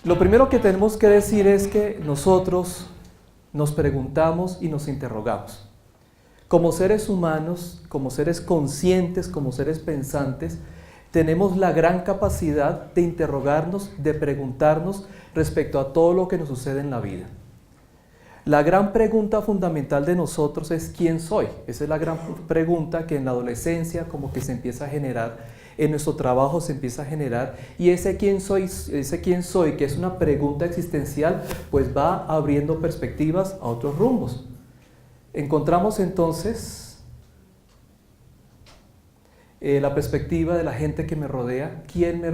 Lo primero que tenemos que decir es que nosotros nos preguntamos y nos interrogamos. Como seres humanos, como seres conscientes, como seres pensantes, tenemos la gran capacidad de interrogarnos, de preguntarnos respecto a todo lo que nos sucede en la vida. La gran pregunta fundamental de nosotros es ¿quién soy? Esa es la gran pregunta que en la adolescencia como que se empieza a generar, en nuestro trabajo se empieza a generar, y ese quién soy, que es una pregunta existencial, pues va abriendo perspectivas a otros rumbos. Encontramos entonces la perspectiva de la gente que me rodea, quién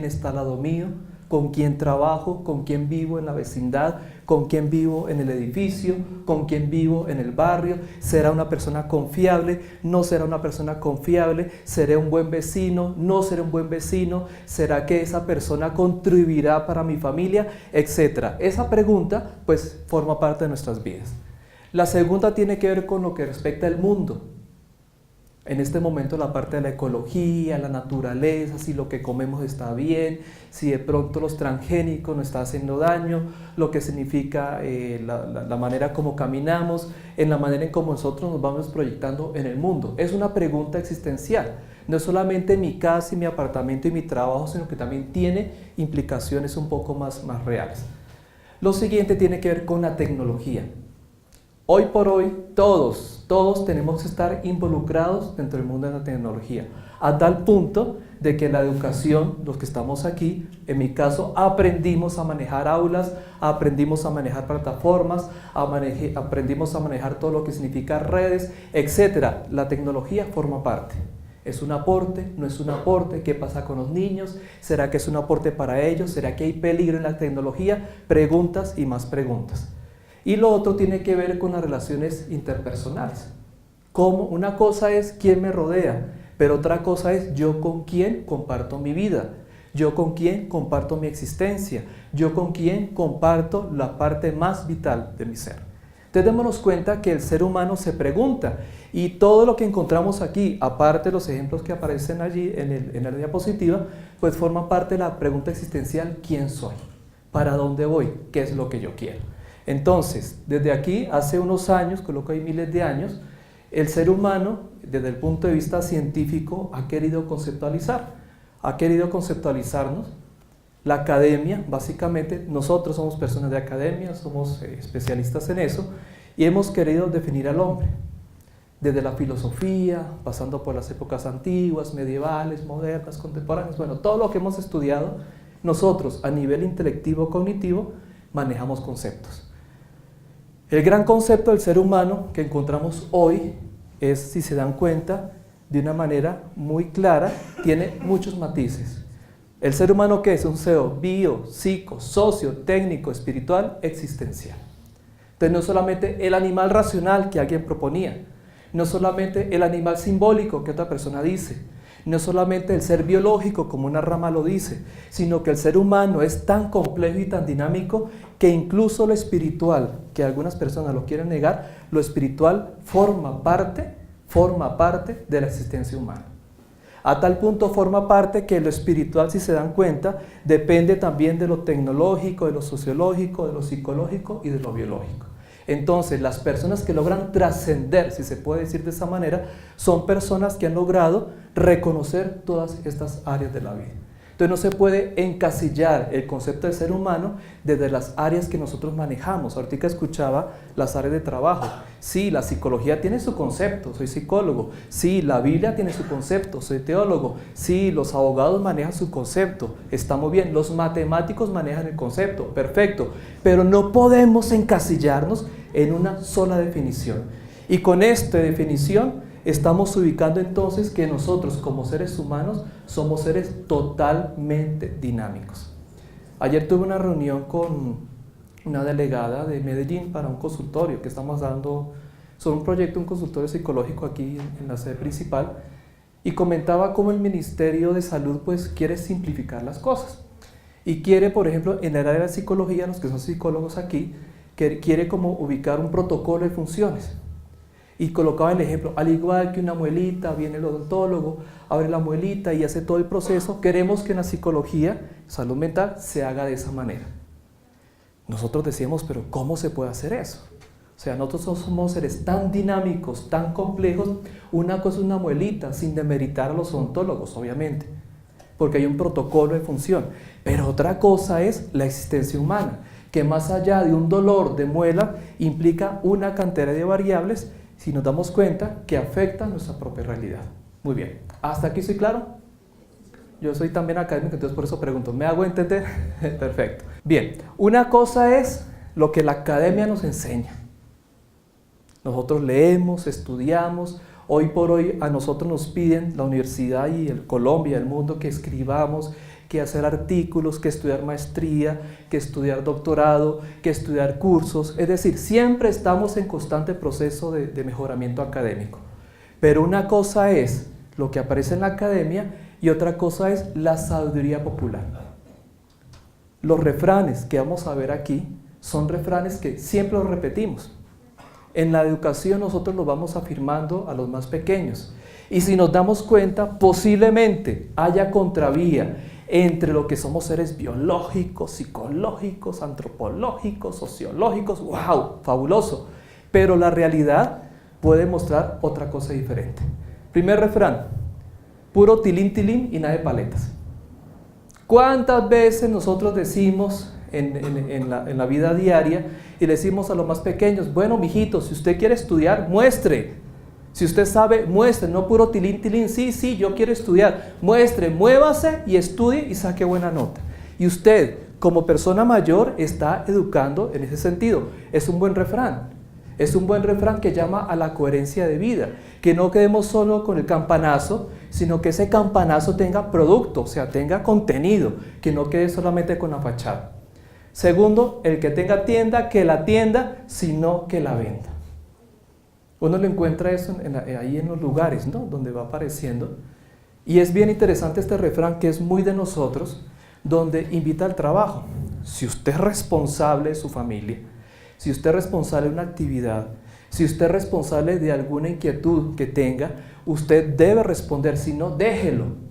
está al lado mío, con quién trabajo, con quién vivo en la vecindad, con quién vivo en el edificio, con quién vivo en el barrio. ¿Será una persona confiable? ¿No será una persona confiable? ¿Seré un buen vecino? ¿No seré un buen vecino? ¿Será que esa persona contribuirá para mi familia? Etcétera. Esa pregunta pues forma parte de nuestras vidas. La segunda tiene que ver con lo que respecta al mundo. En este momento la parte de la ecología, la naturaleza, si lo que comemos está bien, si de pronto los transgénicos nos están haciendo daño, lo que significa la manera como caminamos, en la manera en cómo nosotros nos vamos proyectando en el mundo. Es una pregunta existencial. No es solamente mi casa y mi apartamento y mi trabajo, sino que también tiene implicaciones un poco más reales. Lo siguiente tiene que ver con la tecnología. Hoy por hoy todos tenemos que estar involucrados dentro del mundo de la tecnología, a tal punto de que la educación, los que estamos aquí, en mi caso, aprendimos a manejar aulas, aprendimos a manejar plataformas, aprendimos a manejar todo lo que significa redes, etc. La tecnología forma parte. ¿Es un aporte? ¿No es un aporte? ¿Qué pasa con los niños? ¿Será que es un aporte para ellos? ¿Será que hay peligro en la tecnología? Preguntas y más preguntas. Y lo otro tiene que ver con las relaciones interpersonales. Como una cosa es quién me rodea, pero otra cosa es yo con quién comparto mi vida, yo con quién comparto mi existencia, yo con quién comparto la parte más vital de mi ser. Entonces démonos cuenta que el ser humano se pregunta, y todo lo que encontramos aquí, aparte de los ejemplos que aparecen allí en la diapositiva, pues forma parte de la pregunta existencial: ¿quién soy? ¿Para dónde voy? ¿Qué es lo que yo quiero? Entonces, desde aquí, hace unos años, coloco ahí miles de años, el ser humano, desde el punto de vista científico, ha querido conceptualizarnos. La academia, básicamente, nosotros somos personas de academia, somos especialistas en eso, y hemos querido definir al hombre, desde la filosofía, pasando por las épocas antiguas, medievales, modernas, contemporáneas, bueno, todo lo que hemos estudiado, nosotros a nivel intelectivo-cognitivo manejamos conceptos. El gran concepto del ser humano que encontramos hoy es, si se dan cuenta, de una manera muy clara, tiene muchos matices. ¿El ser humano qué es? Un ser bio, psico, socio, técnico, espiritual, existencial. Entonces no es solamente el animal racional que alguien proponía, no solamente el animal simbólico que otra persona dice, no es solamente el ser biológico como una rama lo dice, sino que el ser humano es tan complejo y tan dinámico que incluso lo espiritual, que algunas personas lo quieren negar, lo espiritual forma parte de la existencia humana. A tal punto forma parte que lo espiritual, si se dan cuenta, depende también de lo tecnológico, de lo sociológico, de lo psicológico y de lo biológico. Entonces, las personas que logran trascender, si se puede decir de esa manera, son personas que han logrado reconocer todas estas áreas de la vida. Entonces no se puede encasillar el concepto de ser humano desde las áreas que nosotros manejamos. Ahorita escuchaba las áreas de trabajo. Sí, la psicología tiene su concepto, soy psicólogo. Sí, la Biblia tiene su concepto, soy teólogo. Sí, los abogados manejan su concepto, está muy bien. Los matemáticos manejan el concepto, perfecto. Pero no podemos encasillarnos en una sola definición. Y con esta definición estamos ubicando entonces que nosotros como seres humanos somos seres totalmente dinámicos. Ayer tuve una reunión con una delegada de Medellín para un consultorio que estamos dando sobre un proyecto, un consultorio psicológico aquí en la sede principal, y comentaba cómo el Ministerio de Salud pues quiere simplificar las cosas y quiere, por ejemplo, en el área de la psicología, los que son psicólogos aquí, quiere como ubicar un protocolo de funciones. Y colocaba el ejemplo, al igual que una muelita, viene el odontólogo, abre la muelita y hace todo el proceso, queremos que en la psicología, salud mental, se haga de esa manera. Nosotros decíamos, pero ¿cómo se puede hacer eso? O sea, nosotros somos seres tan dinámicos, tan complejos. Una cosa es una muelita, sin demeritar a los odontólogos, obviamente, porque hay un protocolo de función. Pero otra cosa es la existencia humana, que más allá de un dolor de muela, implica una cantidad de variables, si nos damos cuenta, que afectan nuestra propia realidad. Muy bien, ¿hasta aquí soy claro? Yo soy también académico, entonces por eso pregunto, ¿me hago entender? Perfecto. Bien, una cosa es lo que la academia nos enseña. Nosotros leemos, estudiamos, hoy por hoy a nosotros nos piden la universidad y el Colombia, el mundo, que escribamos, que hacer artículos, que estudiar maestría, que estudiar doctorado, que estudiar cursos. Es decir, siempre estamos en constante proceso de mejoramiento académico. Pero una cosa es lo que aparece en la academia y otra cosa es la sabiduría popular. Los refranes que vamos a ver aquí son refranes que siempre los repetimos. En la educación nosotros los vamos afirmando a los más pequeños. Y si nos damos cuenta, posiblemente haya contravía entre lo que somos seres biológicos, psicológicos, antropológicos, sociológicos. ¡Wow! Fabuloso. Pero la realidad puede mostrar otra cosa diferente. Primer refrán, puro tilín tilín y nada de paletas. ¿Cuántas veces nosotros decimos en la vida diaria y le decimos a los más pequeños, bueno, mijito, si usted quiere estudiar, muestre. Si usted sabe, muestre, no puro tilín tilín, sí, yo quiero estudiar. Muestre, muévase y estudie y saque buena nota. Y usted, como persona mayor, está educando en ese sentido. Es un buen refrán. Es un buen refrán que llama a la coherencia de vida, que no quedemos solo con el campanazo, sino que ese campanazo tenga producto, o sea, tenga contenido, que no quede solamente con la fachada. Segundo, el que tenga tienda, que la tienda, sino que la venda. Uno lo encuentra eso ahí en los lugares, ¿no?, donde va apareciendo. Y es bien interesante este refrán que es muy de nosotros, donde invita al trabajo. Si usted es responsable de su familia, si usted es responsable de una actividad, si usted es responsable de alguna inquietud que tenga, usted debe responder, si no, déjelo.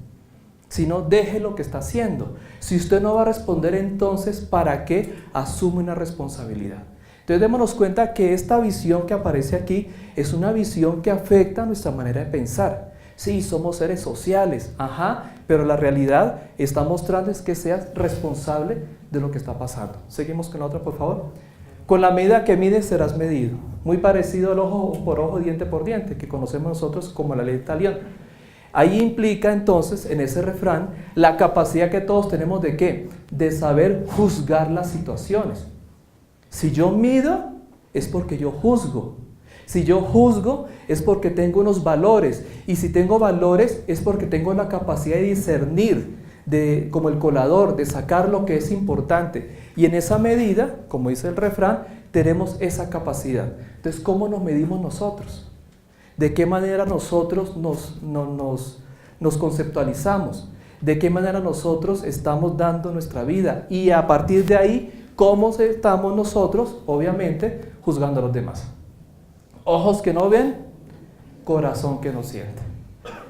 Si no, deje lo que está haciendo. Si usted no va a responder, entonces, ¿para qué asume una responsabilidad? Entonces, démonos cuenta que esta visión que aparece aquí es una visión que afecta nuestra manera de pensar. Sí, somos seres sociales, pero la realidad está mostrando es que seas responsable de lo que está pasando. Seguimos con la otra, por favor. Con la medida que mides serás medido. Muy parecido al ojo por ojo, diente por diente, que conocemos nosotros como la ley de Talión. Ahí implica entonces, en ese refrán, la capacidad que todos tenemos de ¿qué? De saber juzgar las situaciones. Si yo mido, es porque yo juzgo. Si yo juzgo, es porque tengo unos valores. Y si tengo valores, es porque tengo la capacidad de discernir, como el colador, de sacar lo que es importante. Y en esa medida, como dice el refrán, tenemos esa capacidad. Entonces, ¿cómo nos medimos nosotros? ¿De qué manera nosotros nos conceptualizamos? ¿De qué manera nosotros estamos dando nuestra vida? Y a partir de ahí, ¿cómo estamos nosotros, obviamente, juzgando a los demás? Ojos que no ven, corazón que no siente.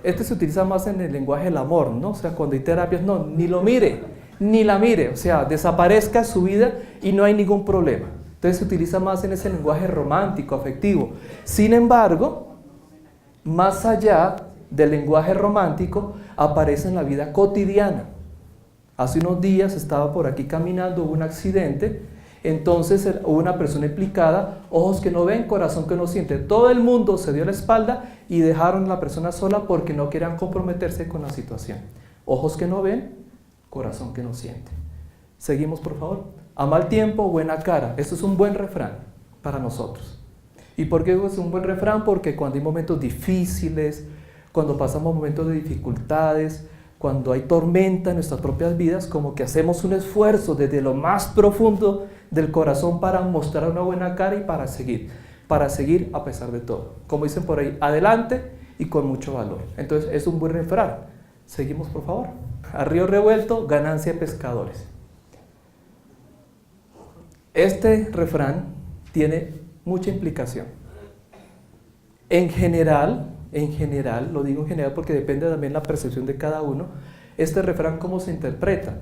Este se utiliza más en el lenguaje del amor, ¿no? O sea, cuando hay terapias, no, ni lo mire, ni la mire. O sea, desaparezca su vida y no hay ningún problema. Entonces se utiliza más en ese lenguaje romántico, afectivo. Sin embargo, más allá del lenguaje romántico, aparece en la vida cotidiana. Hace unos días estaba por aquí caminando, hubo un accidente, entonces hubo una persona implicada, ojos que no ven, corazón que no siente. Todo el mundo se dio la espalda y dejaron a la persona sola porque no querían comprometerse con la situación. Ojos que no ven, corazón que no siente. Seguimos, por favor. A mal tiempo, buena cara. Esto es un buen refrán para nosotros. ¿Y por qué es un buen refrán? Porque cuando hay momentos difíciles, cuando pasamos momentos de dificultades, cuando hay tormenta en nuestras propias vidas, como que hacemos un esfuerzo desde lo más profundo del corazón para mostrar una buena cara y para seguir a pesar de todo. Como dicen por ahí, adelante y con mucho valor. Entonces es un buen refrán. Seguimos, por favor. A río revuelto, ganancia de pescadores. Este refrán tiene mucha implicación. En general, lo digo en general porque depende también la percepción de cada uno, este refrán cómo se interpreta.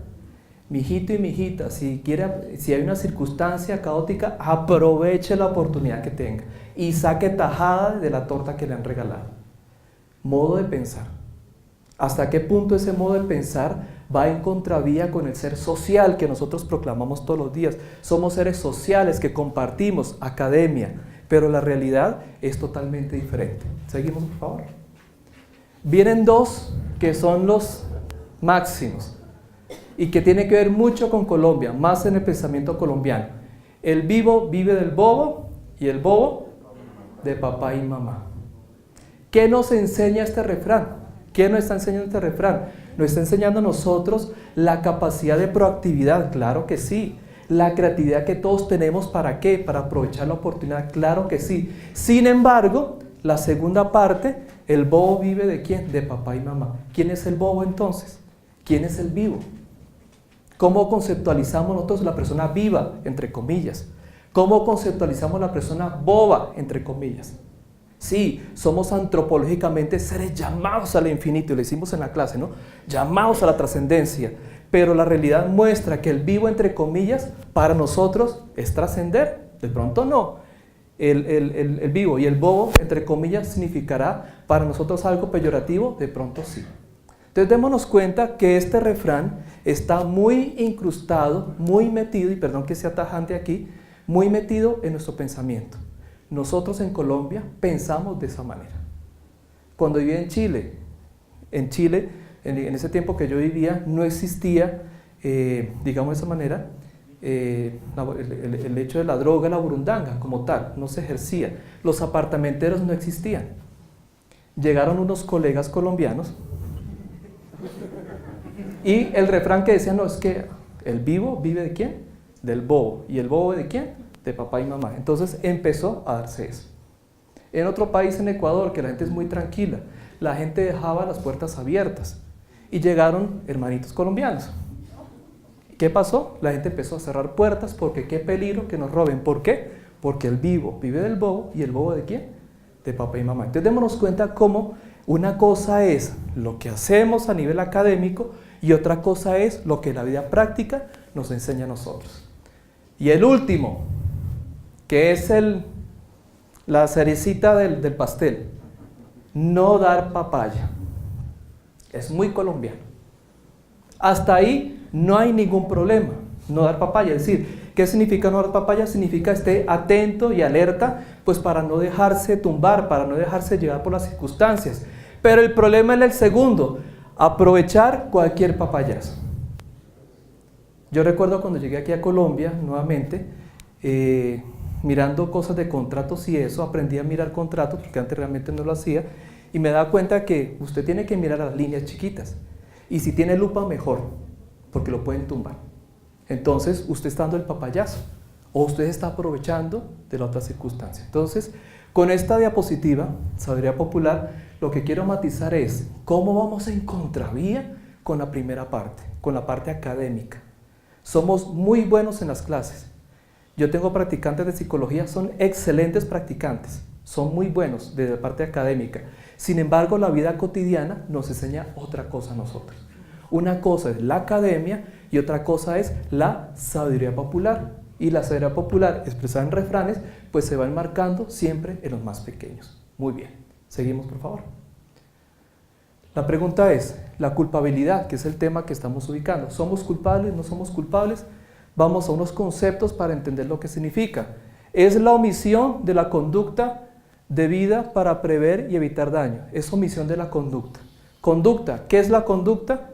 Mijito y mijita, si hay una circunstancia caótica, aproveche la oportunidad que tenga y saque tajada de la torta que le han regalado. Modo de pensar. ¿Hasta qué punto ese modo de pensar va en contravía con el ser social que nosotros proclamamos todos los días? Somos seres sociales que compartimos academia, pero la realidad es totalmente diferente. Seguimos, por favor. Vienen dos que son los máximos y que tiene que ver mucho con Colombia, más en el pensamiento colombiano. El vivo vive del bobo y el bobo de papá y mamá. ¿Qué nos enseña este refrán? ¿Qué nos está enseñando este refrán? Nos está enseñando a nosotros la capacidad de proactividad, claro que sí. La creatividad que todos tenemos, ¿para qué? Para aprovechar la oportunidad, claro que sí. Sin embargo, la segunda parte, el bobo vive ¿de quién? De papá y mamá. ¿Quién es el bobo entonces? ¿Quién es el vivo? ¿Cómo conceptualizamos nosotros la persona viva, entre comillas? ¿Cómo conceptualizamos la persona boba, entre comillas? Sí, somos antropológicamente seres llamados al infinito, y lo hicimos en la clase, ¿no? Llamados a la trascendencia, pero la realidad muestra que el vivo, entre comillas, para nosotros es trascender, de pronto no. El vivo y el bobo, entre comillas, significará para nosotros algo peyorativo, de pronto sí. Entonces démonos cuenta que este refrán está muy incrustado, muy metido, y perdón que sea tajante aquí, muy metido en nuestro pensamiento. Nosotros en Colombia pensamos de esa manera. Cuando vivía en Chile, en ese tiempo que yo vivía, no existía, digamos de esa manera, el hecho de la droga, la burundanga como tal, no se ejercía. Los apartamenteros no existían. Llegaron unos colegas colombianos y el refrán que decían, no, es que el vivo vive ¿de quién? Del bobo. ¿Y el bobo de quién? De papá y mamá. Entonces empezó a darse eso. En otro país, en Ecuador, que la gente es muy tranquila, la gente dejaba las puertas abiertas y llegaron hermanitos colombianos. ¿Qué pasó? La gente empezó a cerrar puertas porque qué peligro que nos roben. ¿Por qué? Porque el vivo vive del bobo. ¿Y el bobo de quién? De papá y mamá. Entonces démonos cuenta cómo una cosa es lo que hacemos a nivel académico y otra cosa es lo que la vida práctica nos enseña a nosotros. Y el último, que es la cerecita del pastel, no dar papaya. Es muy colombiano. Hasta ahí no hay ningún problema, no dar papaya. Es decir, ¿qué significa no dar papaya? Significa esté atento y alerta, pues para no dejarse tumbar, para no dejarse llevar por las circunstancias. Pero el problema es el segundo, aprovechar cualquier papayazo. Yo recuerdo cuando llegué aquí a Colombia, nuevamente, mirando cosas de contratos y eso, aprendí a mirar contratos, porque antes realmente no lo hacía, y me daba cuenta que usted tiene que mirar a las líneas chiquitas, y si tiene lupa mejor, porque lo pueden tumbar. Entonces usted está dando el papayazo, o usted está aprovechando de la otra circunstancia. Entonces, con esta diapositiva, sabiduría popular, lo que quiero matizar es cómo vamos en contravía con la primera parte, con la parte académica. Somos muy buenos en las clases. Yo tengo practicantes de psicología, son excelentes practicantes, son muy buenos desde la parte académica. Sin embargo, la vida cotidiana nos enseña otra cosa a nosotros. Una cosa es la academia y otra cosa es la sabiduría popular. Y la sabiduría popular, expresada en refranes, pues se va enmarcando siempre en los más pequeños. Muy bien, seguimos por favor. La pregunta es, la culpabilidad, que es el tema que estamos ubicando. ¿Somos culpables? ¿No somos culpables? Vamos a unos conceptos para entender lo que significa. Es la omisión de la conducta debida para prever y evitar daño. Es omisión de la conducta. Conducta, ¿qué es la conducta?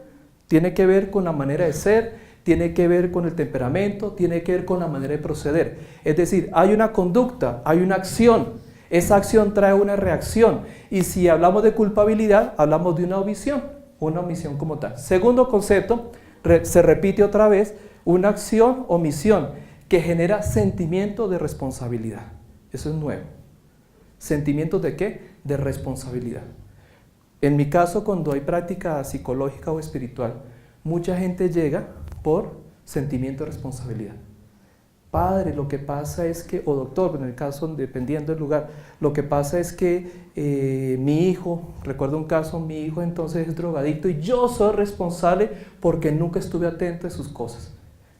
Tiene que ver con la manera de ser, tiene que ver con el temperamento, tiene que ver con la manera de proceder. Es decir, hay una conducta, hay una acción. Esa acción trae una reacción. Y si hablamos de culpabilidad, hablamos de una omisión como tal. Segundo concepto, se repite otra vez, una acción, omisión, que genera sentimiento de responsabilidad. Eso es nuevo. ¿Sentimientos de qué? De responsabilidad. En mi caso, cuando hay práctica psicológica o espiritual, mucha gente llega por sentimiento de responsabilidad. padre, lo que pasa es que, o doctor, en el caso, dependiendo del lugar, lo que pasa es que mi hijo, recuerdo un caso, mi hijo entonces es drogadicto y yo soy responsable porque nunca estuve atento a sus cosas.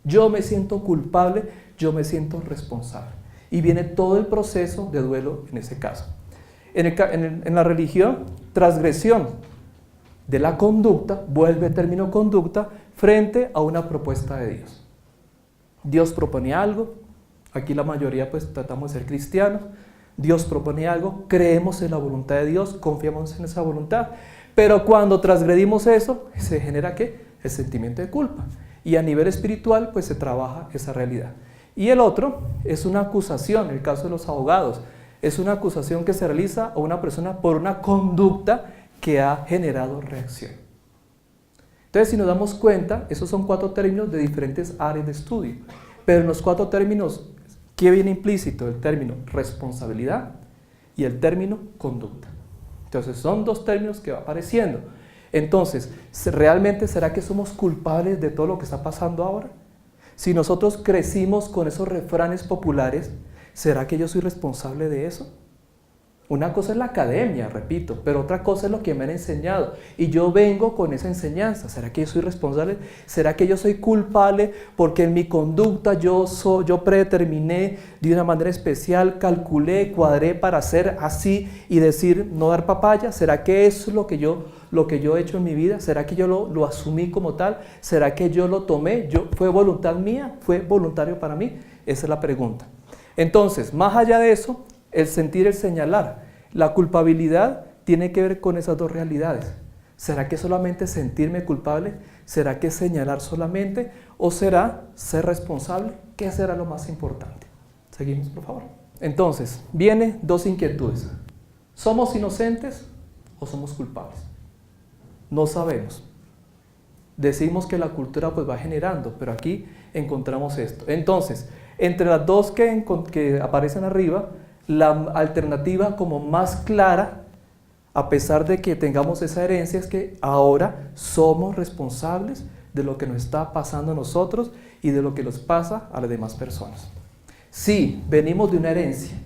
Yo me siento culpable, yo me siento responsable. Y viene todo el proceso de duelo en ese caso. En la religión, transgresión de la conducta, vuelve el término conducta, frente a una propuesta de Dios. Dios propone algo, aquí la mayoría pues tratamos de ser cristianos, Dios propone algo, creemos en la voluntad de Dios, confiamos en esa voluntad, pero cuando transgredimos eso, se genera ¿qué? El sentimiento de culpa. Y a nivel espiritual pues se trabaja esa realidad. Y el otro es una acusación, en el caso de los abogados, es una acusación que se realiza a una persona por una conducta que ha generado reacción. Entonces, si nos damos cuenta, esos son 4 términos de diferentes áreas de estudio, pero en los 4 términos, ¿qué viene implícito? El término responsabilidad y el término conducta. Entonces, son 2 términos que van apareciendo. Entonces, ¿realmente será que somos culpables de todo lo que está pasando ahora? Si nosotros crecimos con esos refranes populares, ¿será que yo soy responsable de eso? Una cosa es la academia, repito, pero otra cosa es lo que me han enseñado. Y yo vengo con esa enseñanza. ¿Será que yo soy responsable? ¿Será que yo soy culpable porque en mi conducta yo predeterminé de una manera especial, calculé, cuadré para ser así y decir no dar papaya? ¿Será que eso es lo que yo he hecho en mi vida? ¿Será que yo lo asumí como tal? ¿Será que yo lo tomé? ¿Fue voluntad mía? ¿Fue voluntario para mí? Esa es la pregunta. Entonces, más allá de eso, el sentir, el señalar, la culpabilidad tiene que ver con esas 2 realidades. ¿Será que solamente sentirme culpable? ¿Será que señalar solamente? ¿O será ser responsable? ¿Qué será lo más importante? Seguimos, por favor. Entonces, vienen 2 inquietudes. ¿Somos inocentes o somos culpables? No sabemos. Decimos que la cultura pues va generando, pero aquí encontramos esto. Entonces, entre las 2 que aparecen arriba, la alternativa como más clara, a pesar de que tengamos esa herencia, es que ahora somos responsables de lo que nos está pasando a nosotros y de lo que nos pasa a las demás personas. Sí, venimos de una herencia,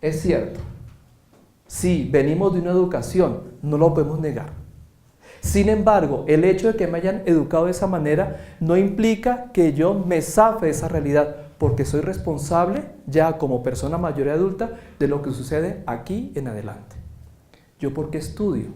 es cierto. Sí, venimos de una educación, no lo podemos negar. Sin embargo, el hecho de que me hayan educado de esa manera no implica que yo me zafe de esa realidad, porque soy responsable ya como persona mayor y adulta de lo que sucede aquí en adelante. ¿Yo por qué estudio?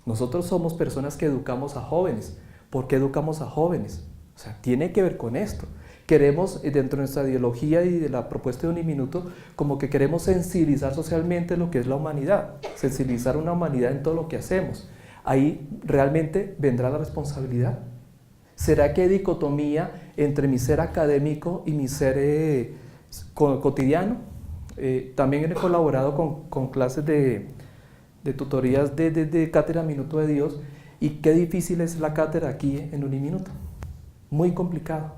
Nosotros somos personas que educamos a jóvenes. ¿Por qué educamos a jóvenes? O sea, tiene que ver con esto. Queremos, dentro de nuestra ideología y de la propuesta de Uniminuto, como que queremos sensibilizar socialmente lo que es la humanidad, sensibilizar una humanidad en todo lo que hacemos. Ahí realmente vendrá la responsabilidad. ¿Será que hay dicotomía entre mi ser académico y mi ser cotidiano? También he colaborado con clases de tutorías de Cátedra Minuto de Dios, y qué difícil es la cátedra aquí en Uniminuto. Muy complicado.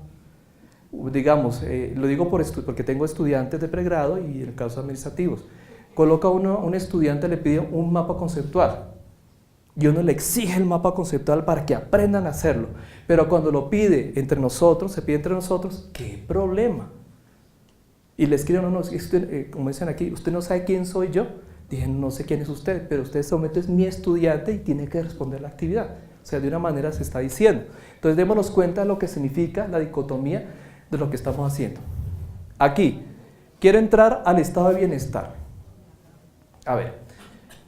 Digamos, lo digo porque tengo estudiantes de pregrado y en casos administrativos. Coloca un estudiante, le pide un mapa conceptual. Y uno le exige el mapa conceptual para que aprendan a hacerlo. Pero cuando lo pide entre nosotros, se pide entre nosotros, ¿qué problema? Y le escriben, como dicen aquí, ¿usted no sabe quién soy yo? Dije, no sé quién es usted, pero usted en este momento es mi estudiante y tiene que responder la actividad. O sea, de una manera se está diciendo. Entonces, démonos cuenta de lo que significa la dicotomía de lo que estamos haciendo. Aquí, quiero entrar al estado de bienestar. A ver.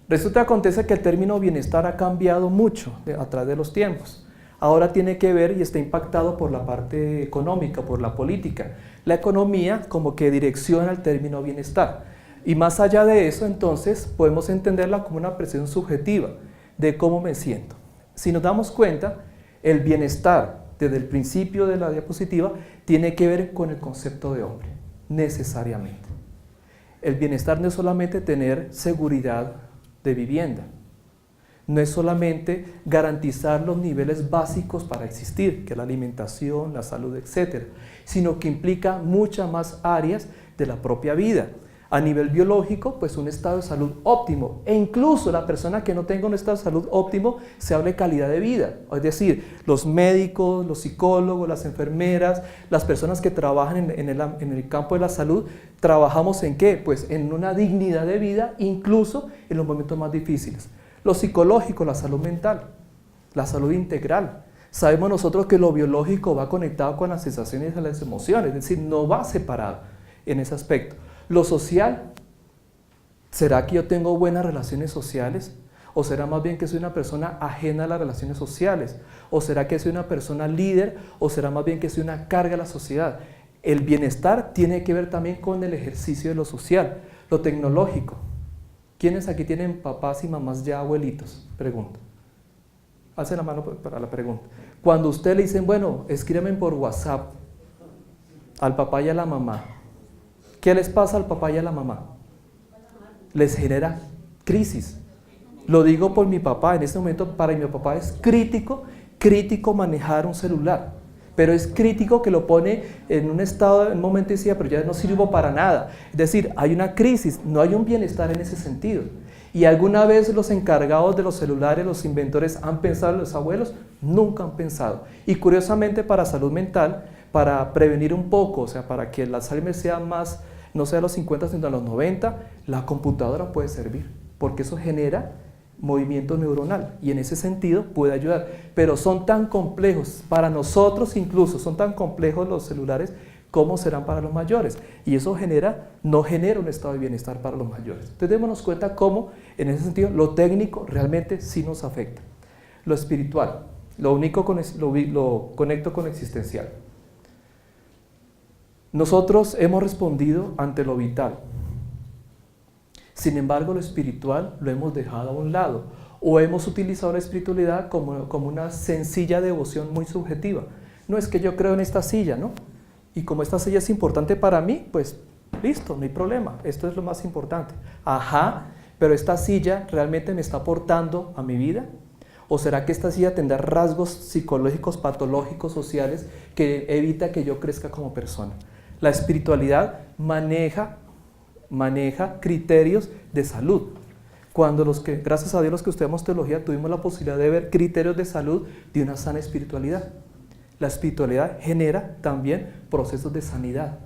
Resulta que acontece que el término bienestar ha cambiado mucho a través de los tiempos. Ahora tiene que ver y está impactado por la parte económica, por la política. La economía como que direcciona el término bienestar. Y más allá de eso, entonces, podemos entenderla como una percepción subjetiva de cómo me siento. Si nos damos cuenta, el bienestar, desde el principio de la diapositiva, tiene que ver con el concepto de hombre, necesariamente. El bienestar no es solamente tener seguridad de vivienda, no es solamente garantizar los niveles básicos para existir, que es la alimentación, la salud, etc., sino que implica muchas más áreas de la propia vida. A nivel biológico, pues un estado de salud óptimo. E incluso la persona que no tenga un estado de salud óptimo, se habla de calidad de vida. Es decir, los médicos, los psicólogos, las enfermeras, las personas que trabajan en el campo de la salud, trabajamos ¿en qué? Pues en una dignidad de vida, incluso en los momentos más difíciles. Lo psicológico, la salud mental, la salud integral. Sabemos nosotros que lo biológico va conectado con las sensaciones y las emociones, es decir, no va separado en ese aspecto. Lo social, ¿será que yo tengo buenas relaciones sociales? ¿O será más bien que soy una persona ajena a las relaciones sociales? ¿O será que soy una persona líder? ¿O será más bien que soy una carga a la sociedad? El bienestar tiene que ver también con el ejercicio de lo social, lo tecnológico. ¿Quiénes aquí tienen papás y mamás ya abuelitos? Pregunto. Hace la mano para la pregunta. Cuando usted le dicen, bueno, escríbeme por WhatsApp al papá y a la mamá, ¿qué les pasa al papá y a la mamá? Les genera crisis. Lo digo por mi papá, en este momento para mi papá es crítico manejar un celular, pero es crítico que lo pone en un estado, en un momento decía, pero ya no sirvo para nada. Es decir, hay una crisis, no hay un bienestar en ese sentido. ¿Y alguna vez los encargados de los celulares, los inventores, han pensado en los abuelos? Nunca han pensado. Y curiosamente para salud mental, para prevenir un poco, o sea, para que el Alzheimer sea más, no sea a los 50, sino a los 90, la computadora puede servir, porque eso genera movimiento neuronal y en ese sentido puede ayudar. Pero son tan complejos, para nosotros incluso, son tan complejos los celulares como serán para los mayores. Y eso no genera un estado de bienestar para los mayores. Entonces démonos cuenta cómo, en ese sentido, lo técnico realmente sí nos afecta. Lo espiritual, lo conecto con lo existencial. Nosotros hemos respondido ante lo vital. Sin embargo, lo espiritual lo hemos dejado a un lado o hemos utilizado la espiritualidad como una sencilla devoción muy subjetiva. No es que yo creo en esta silla, ¿no? Y como esta silla es importante para mí, pues listo, no hay problema, esto es lo más importante. Ajá, pero esta silla realmente me está aportando a mi vida. ¿O será que esta silla tendrá rasgos psicológicos, patológicos, sociales que evita que yo crezca como persona? La espiritualidad maneja criterios de salud. Cuando gracias a Dios los que estudiamos teología tuvimos la posibilidad de ver criterios de salud de una sana espiritualidad. La espiritualidad genera también procesos de sanidad.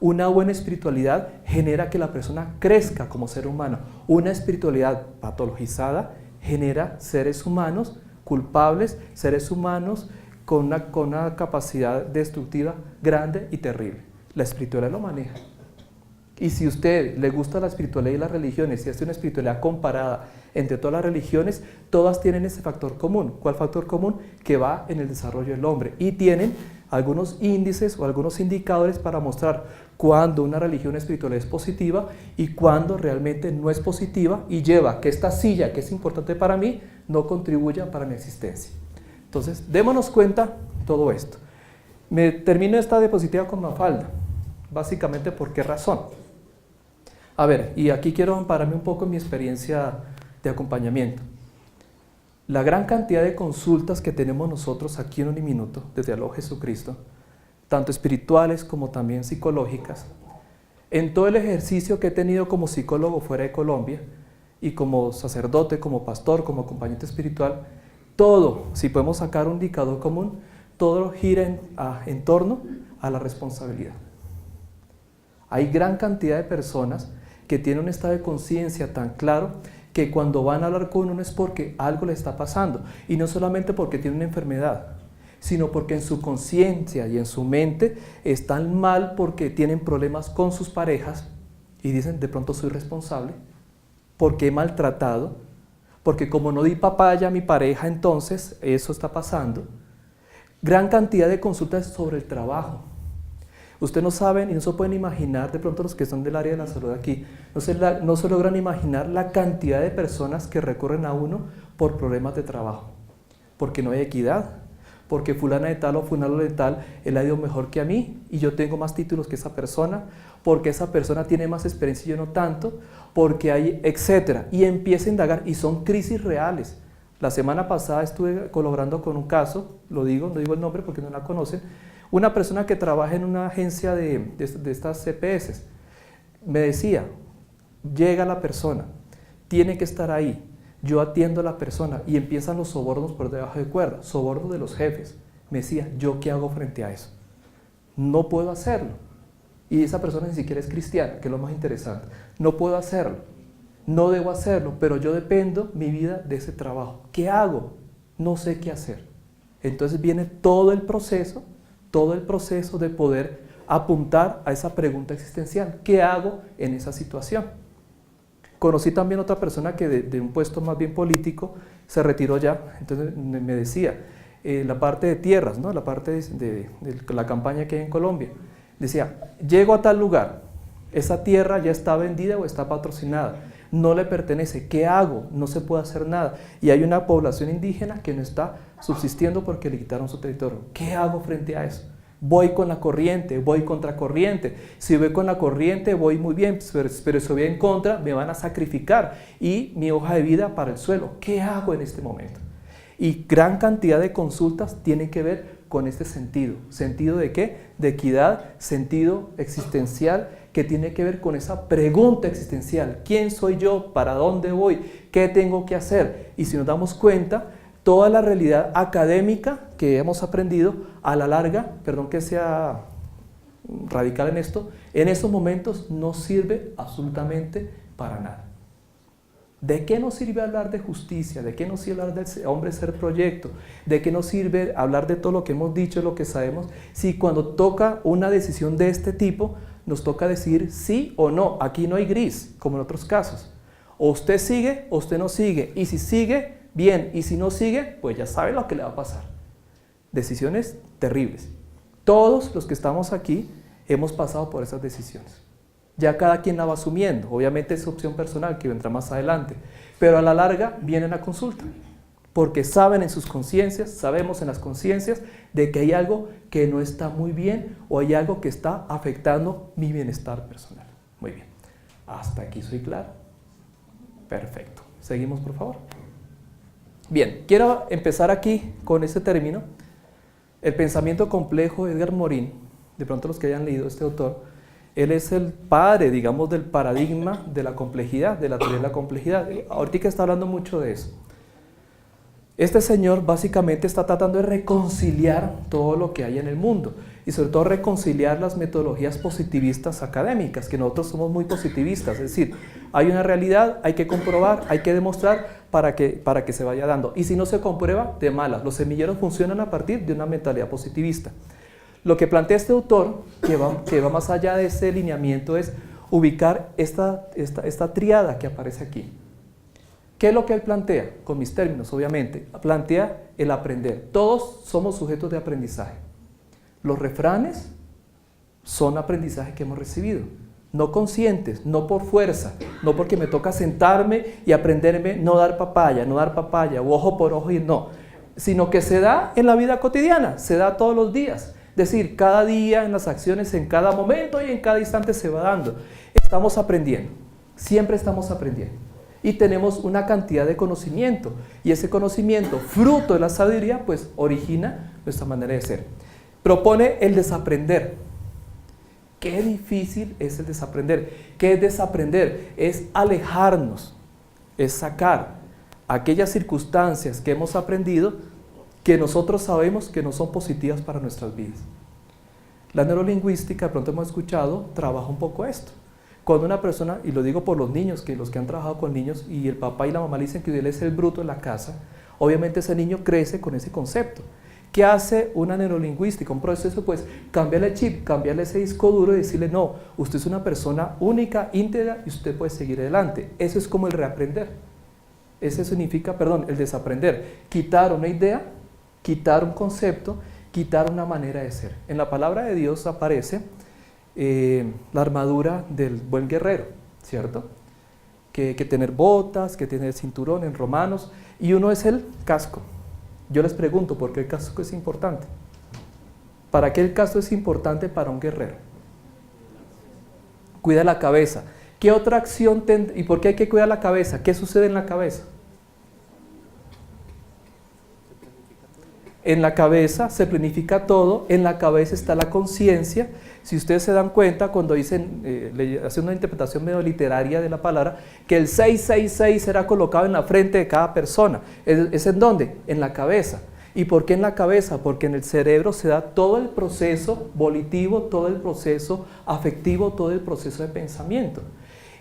Una buena espiritualidad genera que la persona crezca como ser humano. Una espiritualidad patologizada genera seres humanos culpables, seres humanos con una capacidad destructiva grande y terrible. La espiritualidad lo maneja. Y si a usted le gusta la espiritualidad y las religiones, si hace una espiritualidad comparada entre todas las religiones, todas tienen ese factor común. ¿Cuál factor común? Que va en el desarrollo del hombre. Y tienen algunos índices o algunos indicadores para mostrar cuándo una religión o espiritualidad es positiva y cuándo realmente no es positiva y lleva que esta silla, que es importante para mí, no contribuya para mi existencia. Entonces, démonos cuenta de todo esto. Me termino esta diapositiva con Mafalda. Básicamente, ¿por qué razón? A ver, y aquí quiero ampararme un poco en mi experiencia de acompañamiento. La gran cantidad de consultas que tenemos nosotros aquí en Uniminuto, desde Aló Jesucristo, tanto espirituales como también psicológicas, en todo el ejercicio que he tenido como psicólogo fuera de Colombia, y como sacerdote, como pastor, como acompañante espiritual, todo, si podemos sacar un indicador común, todo gira en torno a la responsabilidad. Hay gran cantidad de personas que tienen un estado de conciencia tan claro que cuando van a hablar con uno es porque algo le está pasando, y no solamente porque tiene una enfermedad, sino porque en su conciencia y en su mente están mal porque tienen problemas con sus parejas y dicen, de pronto soy responsable, porque he maltratado, porque como no di papaya a mi pareja, entonces eso está pasando. Gran cantidad de consultas sobre el trabajo. Ustedes no saben y no se pueden imaginar, de pronto los que son del área de la salud aquí, no se logran imaginar la cantidad de personas que recurren a uno por problemas de trabajo, porque no hay equidad, porque fulana de tal o fulano de tal, él ha ido mejor que a mí y yo tengo más títulos que esa persona, porque esa persona tiene más experiencia y yo no tanto, porque hay, etcétera, y empieza a indagar, y son crisis reales. La semana pasada estuve colaborando con un caso, no digo el nombre porque no la conocen, una persona que trabaja en una agencia de estas CPS. Me decía, llega la persona, tiene que estar ahí, yo atiendo a la persona y empiezan los sobornos por debajo de cuerda, sobornos de los jefes. Me decía, ¿yo qué hago frente a eso? No puedo hacerlo. Y esa persona ni siquiera es cristiana, que es lo más interesante. No puedo hacerlo, no debo hacerlo, pero yo dependo mi vida de ese trabajo. ¿Qué hago? No sé qué hacer. Entonces viene todo el proceso de poder apuntar a esa pregunta existencial. ¿Qué hago en esa situación? Conocí también otra persona que de un puesto más bien político se retiró ya. Entonces me decía, la parte de tierras, ¿no? La parte de la campaña que hay en Colombia. Decía, llego a tal lugar, esa tierra ya está vendida o está patrocinada, no le pertenece, ¿qué hago? No se puede hacer nada. Y hay una población indígena que no está subsistiendo porque le quitaron su territorio. ¿Qué hago frente a eso? Voy con la corriente, voy contra corriente. Si voy con la corriente voy muy bien, pero si voy en contra me van a sacrificar y mi hoja de vida para el suelo. ¿Qué hago en este momento? Y gran cantidad de consultas tienen que ver con este sentido. ¿Sentido de qué? De equidad, sentido existencial, que tiene que ver con esa pregunta existencial. ¿Quién soy yo? ¿Para dónde voy? ¿Qué tengo que hacer? Y si nos damos cuenta, toda la realidad académica que hemos aprendido, a la larga, perdón que sea radical en estos momentos no sirve absolutamente para nada. ¿De qué nos sirve hablar de justicia? ¿De qué nos sirve hablar del hombre ser proyecto? ¿De qué nos sirve hablar de todo lo que hemos dicho, lo que sabemos? Si cuando toca una decisión de este tipo, nos toca decir sí o no. Aquí no hay gris, como en otros casos. O usted sigue o usted no sigue. Y si sigue, bien. Y si no sigue, pues ya sabe lo que le va a pasar. Decisiones terribles. Todos los que estamos aquí hemos pasado por esas decisiones. Ya cada quien la va asumiendo, obviamente es opción personal que vendrá más adelante, pero a la larga vienen a consulta, porque saben en sus conciencias, sabemos en las conciencias de que hay algo que no está muy bien o hay algo que está afectando mi bienestar personal. Muy bien, hasta aquí soy claro. Perfecto, seguimos por favor. Bien, quiero empezar aquí con este término, el pensamiento complejo de Edgar Morin. De pronto los que hayan leído este autor, él es el padre, digamos, del paradigma de la complejidad, de la teoría de la complejidad. Ahorita está hablando mucho de eso. Este señor básicamente está tratando de reconciliar todo lo que hay en el mundo y sobre todo reconciliar las metodologías positivistas académicas, que nosotros somos muy positivistas, es decir, hay una realidad, hay que comprobar, hay que demostrar para que se vaya dando. Y si no se comprueba, de malas. Los semilleros funcionan a partir de una mentalidad positivista. Lo que plantea este autor, que va más allá de ese lineamiento, es ubicar esta tríada que aparece aquí. ¿Qué es lo que él plantea? Con mis términos, obviamente. Plantea el aprender. Todos somos sujetos de aprendizaje. Los refranes son aprendizajes que hemos recibido. No conscientes, no por fuerza, no porque me toca sentarme y aprenderme no dar papaya, o ojo por ojo y no, sino que se da en la vida cotidiana, se da todos los días. Es decir, cada día, en las acciones, en cada momento y en cada instante se va dando. Estamos aprendiendo, siempre estamos aprendiendo. Y tenemos una cantidad de conocimiento. Y ese conocimiento, fruto de la sabiduría, pues origina nuestra manera de ser. Propone el desaprender. Qué difícil es el desaprender. ¿Qué es desaprender? Es alejarnos, es sacar aquellas circunstancias que hemos aprendido que nosotros sabemos que no son positivas para nuestras vidas. La neurolingüística, de pronto hemos escuchado, trabaja un poco esto. Cuando una persona, y lo digo por los niños, que los que han trabajado con niños y el papá y la mamá le dicen que él es el bruto en la casa, obviamente ese niño crece con ese concepto. ¿Qué hace una neurolingüística? Un proceso, pues, cambiarle el chip, cambiarle ese disco duro y decirle, no, usted es una persona única, íntegra y usted puede seguir adelante. Eso es como el reaprender. Eso significa, el desaprender. Quitar una idea, quitar un concepto, quitar una manera de ser. En la palabra de Dios aparece la armadura del buen guerrero, ¿cierto? Que tener botas, que tener cinturón en Romanos, y uno es el casco. Yo les pregunto, ¿por qué el casco es importante? ¿Para qué el casco es importante para un guerrero? Cuida la cabeza. ¿Qué otra acción ¿Y por qué hay que cuidar la cabeza? ¿Qué sucede en la cabeza? En la cabeza se planifica todo, en la cabeza está la conciencia. Si ustedes se dan cuenta, cuando dicen, hacen una interpretación medio literaria de la palabra, que el 666 será colocado en la frente de cada persona. ¿Es en dónde? En la cabeza. ¿Y por qué en la cabeza? Porque en el cerebro se da todo el proceso volitivo, todo el proceso afectivo, todo el proceso de pensamiento.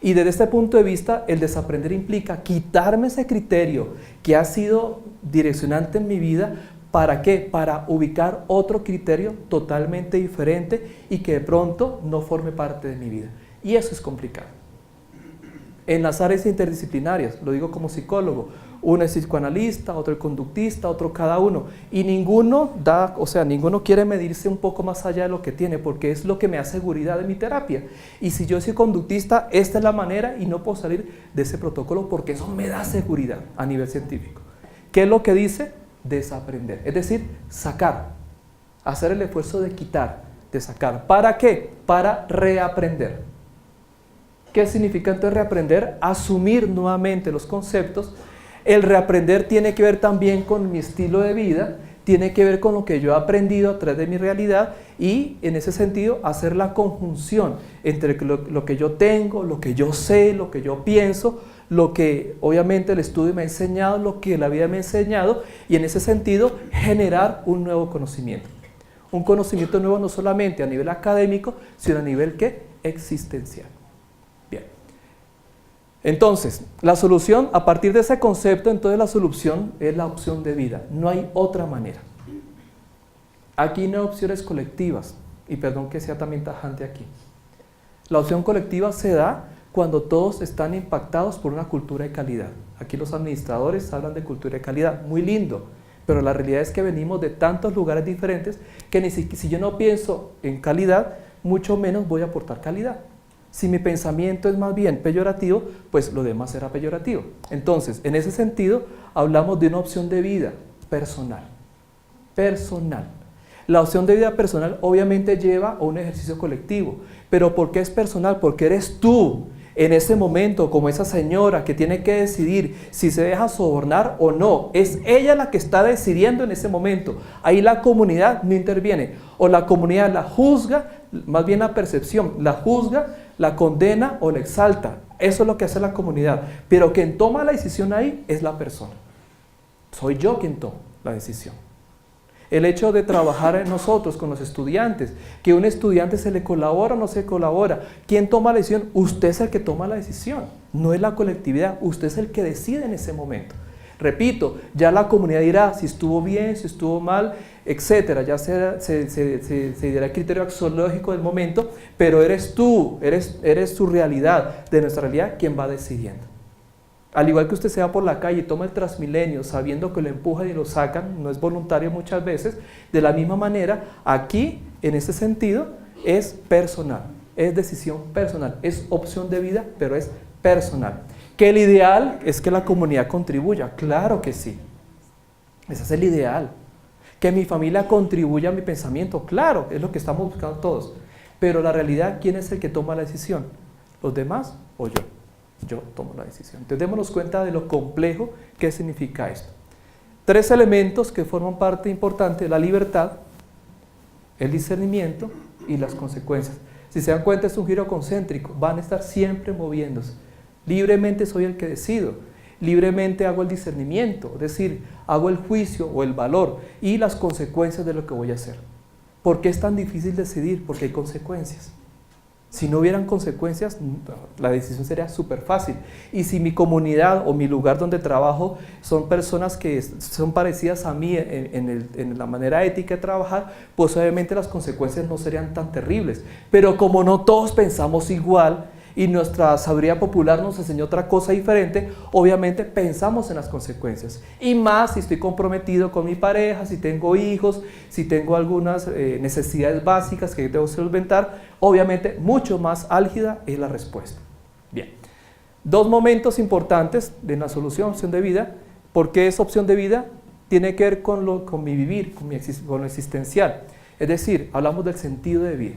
Y desde este punto de vista, el desaprender implica quitarme ese criterio que ha sido direccionante en mi vida. ¿Para qué? Para ubicar otro criterio totalmente diferente y que de pronto no forme parte de mi vida. Y eso es complicado. En las áreas interdisciplinarias, lo digo como psicólogo, uno es psicoanalista, otro es conductista, otro cada uno. Y ninguno ninguno quiere medirse un poco más allá de lo que tiene, porque es lo que me da seguridad de mi terapia. Y si yo soy conductista, esta es la manera y no puedo salir de ese protocolo porque eso me da seguridad a nivel científico. ¿Qué es lo que dice? Desaprender, es decir, sacar, hacer el esfuerzo de quitar, de sacar. ¿Para qué? Para reaprender. ¿Qué significa entonces reaprender? Asumir nuevamente los conceptos. El reaprender tiene que ver también con mi estilo de vida, tiene que ver con lo que yo he aprendido a través de mi realidad y en ese sentido hacer la conjunción entre lo que yo tengo, lo que yo sé, lo que yo pienso, lo que obviamente el estudio me ha enseñado, lo que la vida me ha enseñado y en ese sentido generar un nuevo conocimiento. Un conocimiento nuevo no solamente a nivel académico, sino a nivel ¿qué? Existencial. Bien. Entonces, la solución, a partir de ese concepto, entonces la solución es la opción de vida. No hay otra manera. Aquí no hay opciones colectivas, y perdón que sea también tajante aquí. La opción colectiva se da cuando todos están impactados por una cultura de calidad. Aquí los administradores hablan de cultura de calidad, muy lindo, pero la realidad es que venimos de tantos lugares diferentes que si yo no pienso en calidad, mucho menos voy a aportar calidad. Si mi pensamiento es más bien peyorativo, pues lo demás será peyorativo. Entonces, en ese sentido, hablamos de una opción de vida personal. Personal. La opción de vida personal obviamente lleva a un ejercicio colectivo. ¿Pero por qué es personal? Porque eres tú, en ese momento, como esa señora que tiene que decidir si se deja sobornar o no. Es ella la que está decidiendo en ese momento. Ahí la comunidad no interviene. O la comunidad la juzga, más bien la percepción, la juzga, la condena o la exalta. Eso es lo que hace la comunidad. Pero quien toma la decisión ahí es la persona. Soy yo quien toma la decisión. El hecho de trabajar en nosotros con los estudiantes, que un estudiante se le colabora o no se colabora, ¿quién toma la decisión? Usted es el que toma la decisión, no es la colectividad, usted es el que decide en ese momento. Repito, ya la comunidad dirá si estuvo bien, si estuvo mal, etcétera, ya se dirá el criterio axiológico del momento, pero eres tú, eres tu realidad, de nuestra realidad, quien va decidiendo. Al igual que usted se va por la calle y toma el Transmilenio sabiendo que lo empujan y lo sacan, no es voluntario muchas veces, de la misma manera, aquí, en ese sentido, es personal, es decisión personal, es opción de vida, pero es personal. ¿Que el ideal es que la comunidad contribuya? Claro que sí, ese es el ideal. ¿Que mi familia contribuya a mi pensamiento? Claro, es lo que estamos buscando todos. Pero la realidad, ¿quién es el que toma la decisión? ¿Los demás o yo? Yo tomo la decisión. Entonces démonos cuenta de lo complejo que significa esto. 3 elementos que forman parte importante: la libertad, el discernimiento y las consecuencias. Si se dan cuenta, es un giro concéntrico, van a estar siempre moviéndose. Libremente soy el que decido, libremente hago el discernimiento, es decir, hago el juicio o el valor y las consecuencias de lo que voy a hacer. ¿Por qué es tan difícil decidir? Porque hay consecuencias. Si no hubieran consecuencias, la decisión sería súper fácil. Y si mi comunidad o mi lugar donde trabajo son personas que son parecidas a mí en la manera ética de trabajar, pues obviamente las consecuencias no serían tan terribles. Pero como no todos pensamos igual y nuestra sabiduría popular nos enseñó otra cosa diferente, obviamente pensamos en las consecuencias. Y más si estoy comprometido con mi pareja, si tengo hijos, si tengo algunas necesidades básicas que tengo que solventar, obviamente mucho más álgida es la respuesta. Bien, 2 momentos importantes de la solución, opción de vida. ¿Por qué es opción de vida? Tiene que ver con mi vivir, con lo existencial. Es decir, hablamos del sentido de vida.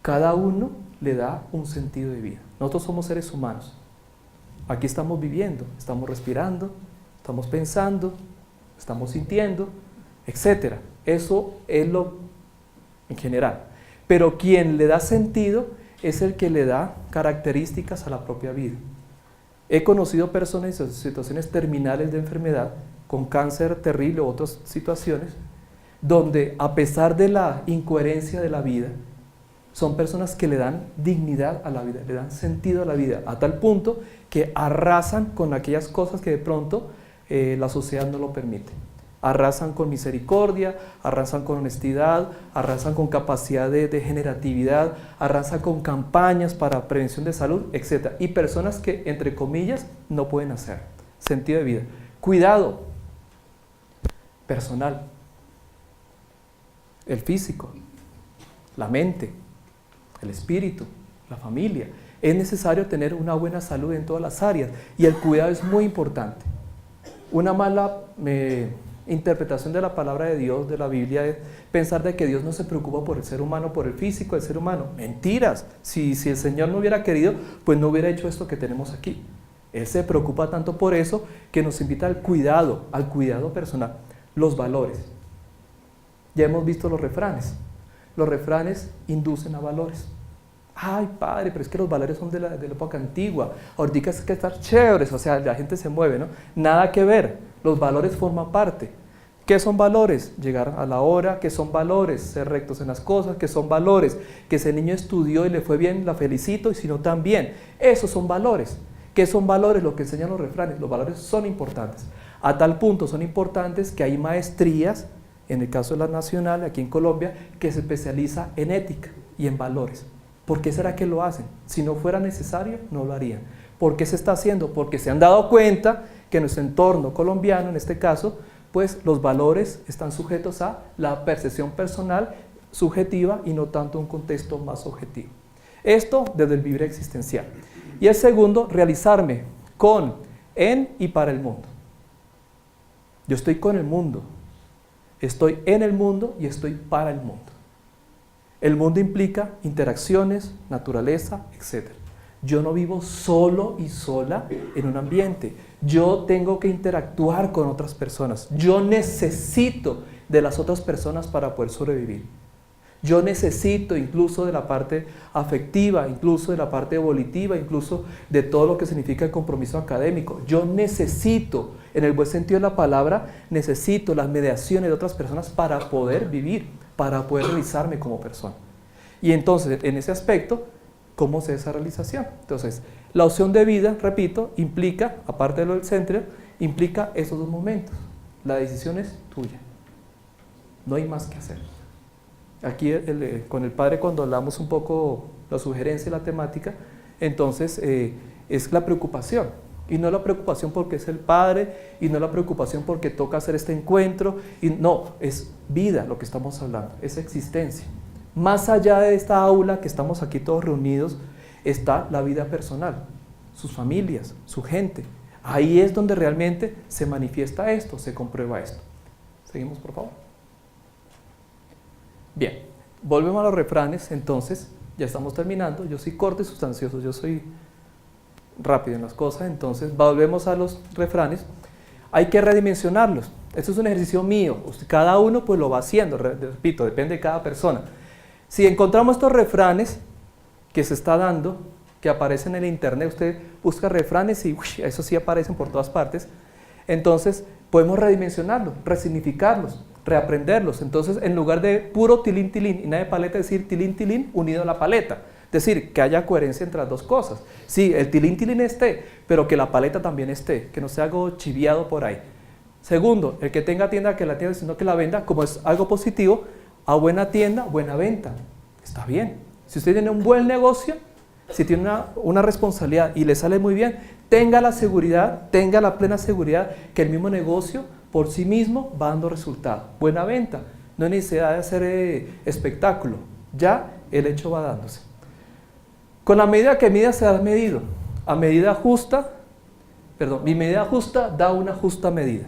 Cada uno le da un sentido de vida. Nosotros somos seres humanos. Aquí estamos viviendo, estamos respirando, estamos pensando, estamos sintiendo, etc. Eso es lo en general. pero quien le da sentido es el que le da características a la propia vida. He conocido personas en situaciones terminales de enfermedad, con cáncer terrible u otras situaciones, donde a pesar de la incoherencia de la vida, son personas que le dan dignidad a la vida, le dan sentido a la vida, a tal punto que arrasan con aquellas cosas que de pronto la sociedad no lo permite. Arrasan con misericordia, arrasan con honestidad, arrasan con capacidad de generatividad, arrasan con campañas para prevención de salud, etc. Y personas que, entre comillas, no pueden hacer. Sentido de vida. Cuidado personal. El físico, la mente, el espíritu, la familia. Es necesario tener una buena salud en todas las áreas y el cuidado es muy importante. Una mala interpretación de la palabra de Dios, de la Biblia, es pensar de que Dios no se preocupa por el ser humano, por el físico del ser humano. Mentiras. Si el Señor no hubiera querido, pues no hubiera hecho esto que tenemos aquí. Él se preocupa tanto por eso que nos invita al cuidado personal. Los valores. Ya hemos visto los refranes. Los refranes inducen a valores. Ay, padre, pero es que los valores son de la época antigua. Ahorita es que estar chéveres, o sea, la gente se mueve, ¿no? Nada que ver. Los valores forman parte. ¿Qué son valores? Llegar a la hora. ¿Qué son valores? Ser rectos en las cosas. ¿Qué son valores? Que ese niño estudió y le fue bien, la felicito, y si no también. Esos son valores. ¿Qué son valores? Lo que enseñan los refranes. Los valores son importantes. A tal punto son importantes que hay maestrías, en el caso de la nacional, aquí en Colombia, que se especializa en ética y en valores. ¿Por qué será que lo hacen? Si no fuera necesario, no lo harían. ¿Por qué se está haciendo? Porque se han dado cuenta que en nuestro entorno colombiano, en este caso, pues los valores están sujetos a la percepción personal subjetiva y no tanto un contexto más objetivo. Esto desde el vivir existencial. Y el segundo, realizarme con, en y para el mundo. Yo estoy con el mundo, estoy en el mundo y estoy para el mundo. El mundo implica interacciones, naturaleza, etc. Yo no vivo solo y sola en un ambiente. Yo tengo que interactuar con otras personas. Yo necesito de las otras personas para poder sobrevivir. Yo necesito incluso de la parte afectiva, incluso de la parte volitiva, incluso de todo lo que significa el compromiso académico. Yo necesito, en el buen sentido de la palabra, necesito las mediaciones de otras personas para poder vivir, para poder realizarme como persona. Y entonces, en ese aspecto, ¿cómo se esa realización? Entonces, la opción de vida, repito, implica, aparte de lo del centro, implica esos dos momentos. La decisión es tuya. No hay más que hacer. Aquí con el padre, cuando hablamos un poco la sugerencia y la temática, entonces es la preocupación. Y no la preocupación porque es el padre, y no la preocupación porque toca hacer este encuentro, y no, es vida lo que estamos hablando, es existencia. Más allá de esta aula que estamos aquí todos reunidos, está la vida personal, sus familias, su gente. Ahí es donde realmente se manifiesta esto, se comprueba esto. Seguimos, por favor. Bien, volvemos a los refranes, entonces, ya estamos terminando. Yo soy corto y sustancioso, yo soy rápido en las cosas, entonces volvemos a los refranes. Hay que redimensionarlos. Esto es un ejercicio mío, cada uno pues lo va haciendo, repito, depende de cada persona. Si encontramos estos refranes que se está dando, que aparecen en el internet, usted busca refranes y eso sí aparecen por todas partes, entonces podemos redimensionarlos, resignificarlos, reaprenderlos. Entonces, en lugar de puro tilín, tilín y nada de paleta, decir tilín, tilín unido a la paleta. Es decir, que haya coherencia entre las dos cosas. Sí, el tilín, tilín esté, pero que la paleta también esté, que no sea algo chiviado por ahí. Segundo, el que tenga tienda, que la tienda, sino que la venda, como es algo positivo, a buena tienda, buena venta. Está bien. Si usted tiene un buen negocio, si tiene una responsabilidad y le sale muy bien, tenga la seguridad, tenga la plena seguridad que el mismo negocio por sí mismo va dando resultado. Buena venta, no hay necesidad de hacer espectáculo, ya el hecho va dándose. Con la medida que mida se ha medido, a medida justa, mi medida justa da una justa medida.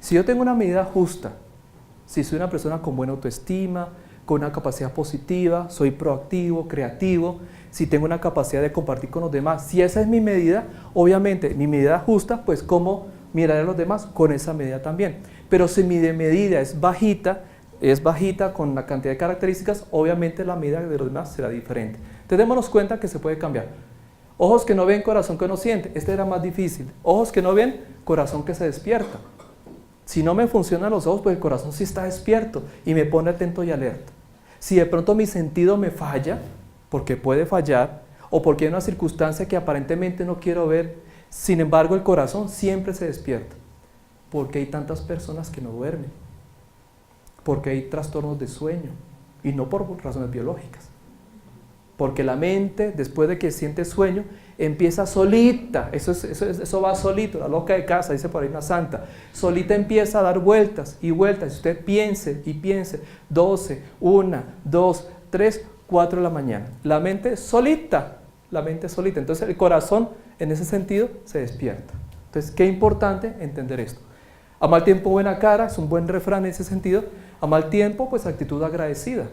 Si yo tengo una medida justa, si soy una persona con buena autoestima, con una capacidad positiva, soy proactivo, creativo, si tengo una capacidad de compartir con los demás, si esa es mi medida, obviamente mi medida justa, pues ¿cómo miraré a los demás? Con esa medida también. Pero si mi medida es bajita, es bajita con la cantidad de características, obviamente la medida de los demás será diferente. Entonces démonos cuenta que se puede cambiar. Ojos que no ven, corazón que no siente. Este era más difícil. Ojos que no ven, corazón que se despierta. Si no me funcionan los ojos, pues el corazón sí está despierto y me pone atento y alerta. Si de pronto mi sentido me falla, porque puede fallar, o porque hay una circunstancia que aparentemente no quiero ver, sin embargo el corazón siempre se despierta. Porque hay tantas personas que no duermen. Porque hay trastornos de sueño, y no por razones biológicas. Porque la mente, después de que siente sueño, empieza solita, eso va solito, la loca de casa, dice por ahí una santa, solita empieza a dar vueltas y vueltas, y usted piense y piense, 12, 1, 2, 3, 4 de la mañana, la mente solita, entonces el corazón en ese sentido se despierta. Entonces, qué importante entender esto. A mal tiempo buena cara, es un buen refrán en ese sentido. A mal tiempo, pues actitud agradecida,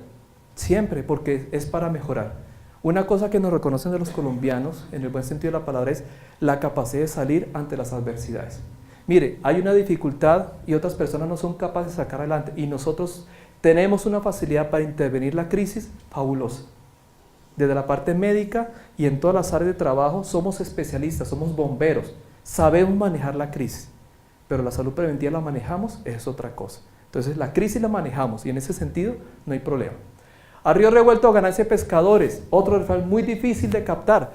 siempre, porque es para mejorar. Una cosa que nos reconocen de los colombianos, en el buen sentido de la palabra, es la capacidad de salir ante las adversidades. Mire, hay una dificultad y otras personas no son capaces de sacar adelante, y nosotros tenemos una facilidad para intervenir la crisis fabulosa. Desde la parte médica y en todas las áreas de trabajo somos especialistas, somos bomberos, sabemos manejar la crisis, pero la salud preventiva la manejamos, es otra cosa. Entonces la crisis la manejamos y en ese sentido no hay problema. A río revuelto, ganancia de pescadores, otro refrán muy difícil de captar.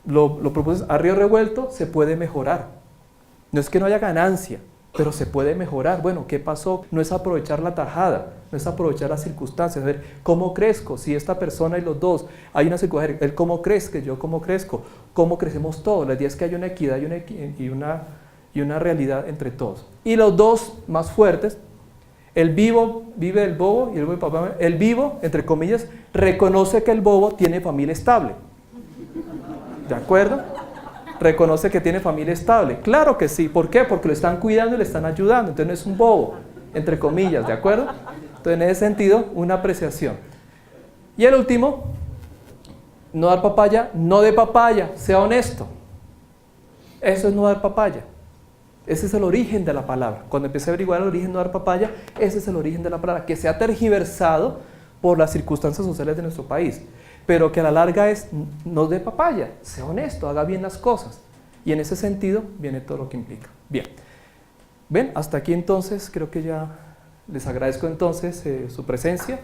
Lo propuse, a río revuelto se puede mejorar. No es que no haya ganancia, pero se puede mejorar. Bueno, ¿qué pasó? No es aprovechar la tajada, no es aprovechar las circunstancias, ver cómo crezco, si esta persona y los dos, hay una circunstancia, él cómo crezca, yo cómo crezco, cómo crecemos todos. La idea es que haya una equidad y una realidad entre todos. Y los dos más fuertes, el vivo vive del bobo y el bobo papá. El vivo, entre comillas, reconoce que el bobo tiene familia estable. ¿De acuerdo? Reconoce que tiene familia estable. Claro que sí. ¿Por qué? Porque lo están cuidando y le están ayudando. Entonces no es un bobo, entre comillas, ¿de acuerdo? Entonces en ese sentido, una apreciación. Y el último, no dar papaya, no de papaya, sea honesto. Eso es no dar papaya. Ese es el origen de la palabra. Cuando empecé a averiguar el origen de no dar papaya, ese es el origen de la palabra, que se ha tergiversado por las circunstancias sociales de nuestro país, pero que a la larga es no dé papaya, sea honesto, haga bien las cosas. Y en ese sentido viene todo lo que implica. Bien, ven, hasta aquí entonces, creo que ya les agradezco entonces su presencia.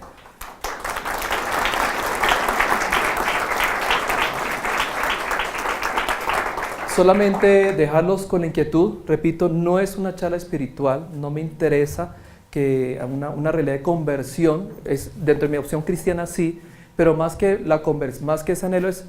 Solamente dejarlos con la inquietud, repito, no es una charla espiritual, no me interesa que una realidad de conversión, es, dentro de mi opción cristiana sí, pero más que ese anhelo es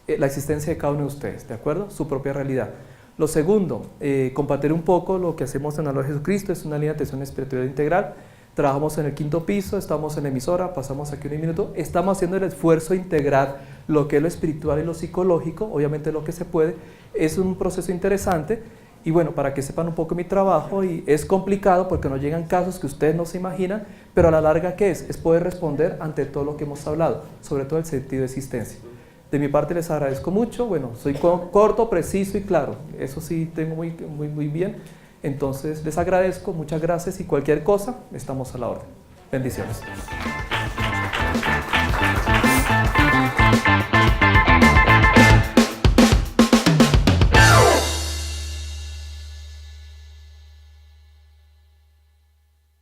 la existencia de cada uno de ustedes, ¿de acuerdo? Su propia realidad. Lo segundo, compartir un poco lo que hacemos en el Honor a Jesucristo, es una línea de atención espiritual integral. Trabajamos en el 5º piso, estamos en la emisora, pasamos aquí un minuto, estamos haciendo el esfuerzo de integrar lo que es lo espiritual y lo psicológico, obviamente lo que se puede, es un proceso interesante, y bueno, para que sepan un poco mi trabajo, y es complicado porque nos llegan casos que ustedes no se imaginan, pero a la larga, ¿qué es? Es poder responder ante todo lo que hemos hablado, sobre todo el sentido de existencia. De mi parte les agradezco mucho, bueno, soy corto, preciso y claro, eso sí tengo muy bien. Entonces les agradezco, muchas gracias y cualquier cosa, estamos a la orden. Bendiciones.